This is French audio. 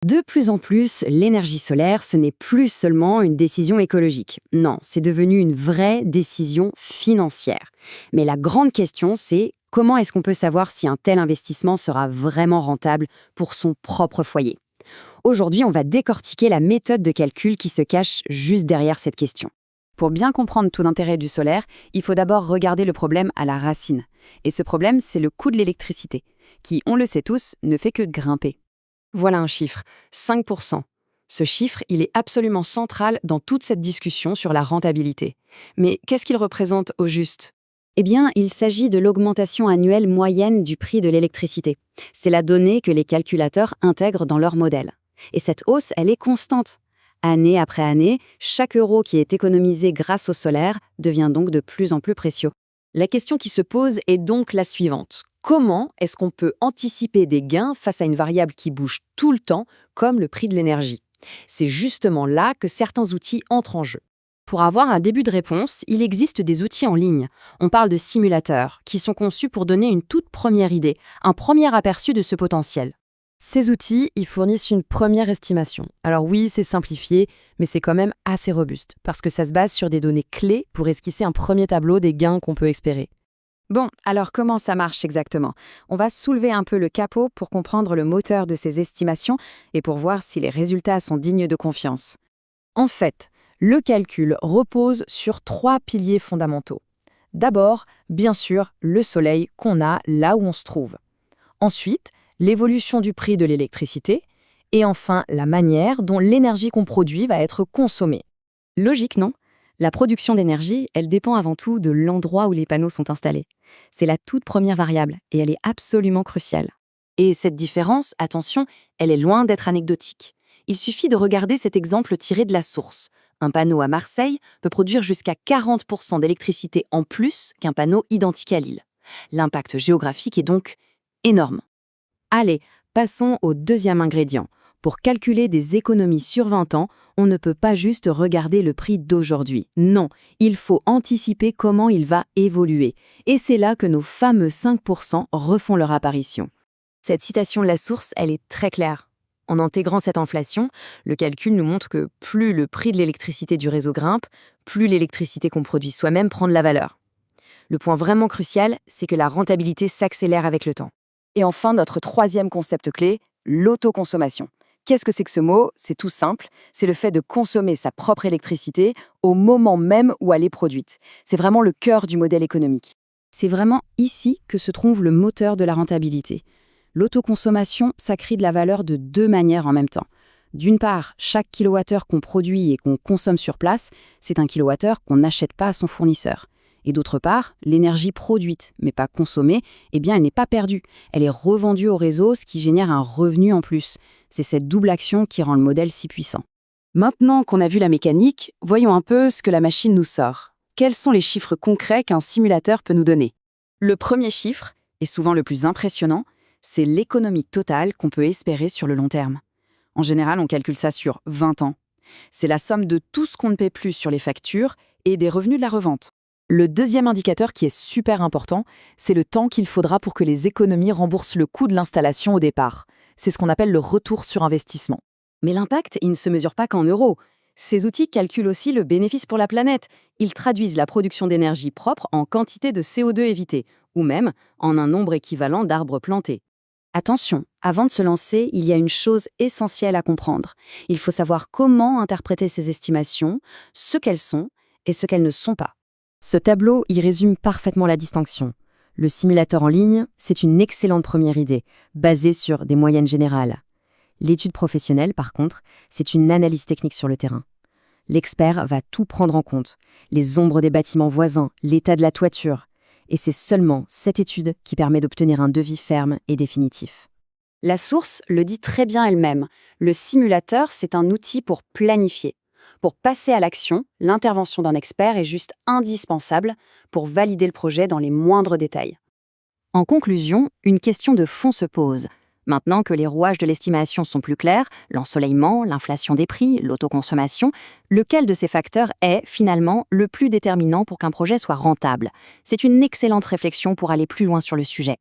De plus en plus, l'énergie solaire, ce n'est plus seulement une décision écologique. Non, c'est devenu une vraie décision financière. Mais la grande question, c'est comment est-ce qu'on peut savoir si un tel investissement sera vraiment rentable pour son propre foyer? Aujourd'hui, on va décortiquer la méthode de calcul qui se cache juste derrière cette question. Pour bien comprendre tout l'intérêt du solaire, il faut d'abord regarder le problème à la racine. Et ce problème, c'est le coût de l'électricité, qui, on le sait tous, ne fait que grimper. Voilà un chiffre, 5%. Ce chiffre, il est absolument central dans toute cette discussion sur la rentabilité. Mais qu'est-ce qu'il représente au juste? Eh bien, il s'agit de l'augmentation annuelle moyenne du prix de l'électricité. C'est la donnée que les calculateurs intègrent dans leur modèle. Et cette hausse, elle est constante. Année après année, chaque euro qui est économisé grâce au solaire devient donc de plus en plus précieux. La question qui se pose est donc la suivante. Comment est-ce qu'on peut anticiper des gains face à une variable qui bouge tout le temps, comme le prix de l'énergie? C'est justement là que certains outils entrent en jeu. Pour avoir un début de réponse, il existe des outils en ligne. On parle de simulateurs, qui sont conçus pour donner une toute première idée, un premier aperçu de ce potentiel. Ces outils, ils fournissent une première estimation. Alors oui, c'est simplifié, mais c'est quand même assez robuste, parce que ça se base sur des données clés pour esquisser un premier tableau des gains qu'on peut espérer. Bon, alors comment ça marche exactement? On va soulever un peu le capot pour comprendre le moteur de ces estimations et pour voir si les résultats sont dignes de confiance. En fait, le calcul repose sur 3 piliers fondamentaux. D'abord, bien sûr, le soleil qu'on a là où on se trouve. Ensuite, l'évolution du prix de l'électricité, et enfin la manière dont l'énergie qu'on produit va être consommée. Logique, non? La production d'énergie, elle dépend avant tout de l'endroit où les panneaux sont installés. C'est la toute première variable, et elle est absolument cruciale. Et cette différence, attention, elle est loin d'être anecdotique. Il suffit de regarder cet exemple tiré de la source. Un panneau à Marseille peut produire jusqu'à 40% d'électricité en plus qu'un panneau identique à Lille. L'impact géographique est donc énorme. Allez, passons au deuxième ingrédient. Pour calculer des économies sur 20 ans, on ne peut pas juste regarder le prix d'aujourd'hui. Non, il faut anticiper comment il va évoluer. Et c'est là que nos fameux 5% refont leur apparition. Cette citation de la source, elle est très claire. En intégrant cette inflation, le calcul nous montre que plus le prix de l'électricité du réseau grimpe, plus l'électricité qu'on produit soi-même prend de la valeur. Le point vraiment crucial, c'est que la rentabilité s'accélère avec le temps. Et enfin, notre troisième concept clé, l'autoconsommation. Qu'est-ce que c'est que ce mot? C'est tout simple, c'est le fait de consommer sa propre électricité au moment même où elle est produite. C'est vraiment le cœur du modèle économique. C'est vraiment ici que se trouve le moteur de la rentabilité. L'autoconsommation, ça crée de la valeur de deux manières en même temps. D'une part, chaque kilowattheure qu'on produit et qu'on consomme sur place, c'est un kilowattheure qu'on n'achète pas à son fournisseur. Et d'autre part, l'énergie produite, mais pas consommée, eh bien, elle n'est pas perdue. Elle est revendue au réseau, ce qui génère un revenu en plus. C'est cette double action qui rend le modèle si puissant. Maintenant qu'on a vu la mécanique, voyons un peu ce que la machine nous sort. Quels sont les chiffres concrets qu'un simulateur peut nous donner? Le premier chiffre, et souvent le plus impressionnant, c'est l'économie totale qu'on peut espérer sur le long terme. En général, on calcule ça sur 20 ans. C'est la somme de tout ce qu'on ne paie plus sur les factures et des revenus de la revente. Le deuxième indicateur qui est super important, c'est le temps qu'il faudra pour que les économies remboursent le coût de l'installation au départ. C'est ce qu'on appelle le retour sur investissement. Mais l'impact, il ne se mesure pas qu'en euros. Ces outils calculent aussi le bénéfice pour la planète. Ils traduisent la production d'énergie propre en quantité de CO2 évité, ou même en un nombre équivalent d'arbres plantés. Attention, avant de se lancer, il y a une chose essentielle à comprendre. Il faut savoir comment interpréter ces estimations, ce qu'elles sont et ce qu'elles ne sont pas. Ce tableau y résume parfaitement la distinction. Le simulateur en ligne, c'est une excellente première idée, basée sur des moyennes générales. L'étude professionnelle, par contre, c'est une analyse technique sur le terrain. L'expert va tout prendre en compte, les ombres des bâtiments voisins, l'état de la toiture. Et c'est seulement cette étude qui permet d'obtenir un devis ferme et définitif. La source le dit très bien elle-même. Le simulateur, c'est un outil pour planifier. Pour passer à l'action, l'intervention d'un expert est juste indispensable pour valider le projet dans les moindres détails. En conclusion, une question de fond se pose. Maintenant que les rouages de l'estimation sont plus clairs, l'ensoleillement, l'inflation des prix, l'autoconsommation, lequel de ces facteurs est, finalement, le plus déterminant pour qu'un projet soit rentable? C'est une excellente réflexion pour aller plus loin sur le sujet.